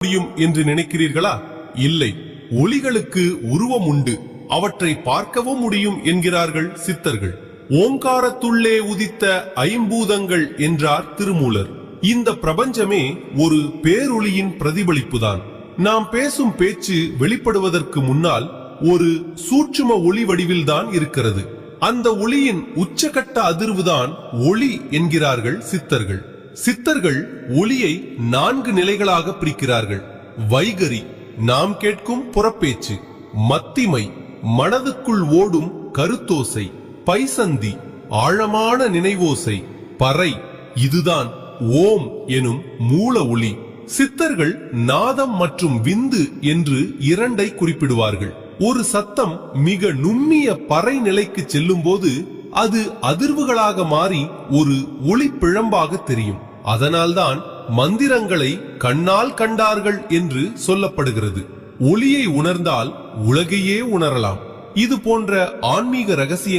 முடியும் என்று நினைக்கிறீர்களா? இல்லை, ஒளிகளுக்கு உருவம் உண்டு, அவற்றை பார்க்கவும் முடியும் என்கிறார்கள் சித்தர்கள். ஓங்காரத்துள்ளே உதித்த ஐம்பூதங்கள் என்றார் திருமூலர். இந்த பிரபஞ்சமே ஒரு பேரொளியின் பிரதிபலிப்புதான். நாம் பேசும் பேச்சு வெளிப்படுவதற்கு முன்னால் ஒரு சூட்சும ஒளி வடிவில்தான் இருக்கிறது. அந்த ஒளியின் உச்சகட்ட அதிர்வுதான் ஒளி என்கிறார்கள் சித்தர்கள். சித்தர்கள் ஒளியை 4 நிலைகளாக பிரிக்கிறார்கள். வைகரி, நாம் கேட்கும் புறப்பேச்சு. மத்திமை, மனதுக்குள் ஓடும் கருத்தோசை. பைசந்தி, ஆழமான நினைவோசை. பறை, இதுதான் ஓம் எனும் மூல ஒளி. சித்தர்கள் நாதம் மற்றும் விந்து என்று 2ஐ குறிப்பிடுவார்கள். ஒரு சத்தம் மிக நுண்ணிய பறை நிலைக்கு செல்லும் போது அது அதிர்வுகளாக மாறி ஒரு ஒளி பிழம்பாக தெரியும். அதனால்தான் மந்திரங்களை கண்ணால் கண்டார்கள் என்று சொல்லப்படுகிறது. ஒளியை உணர்ந்தால் உலகையே உணரலாம். இது போன்ற ஆன்மீக ரகசிய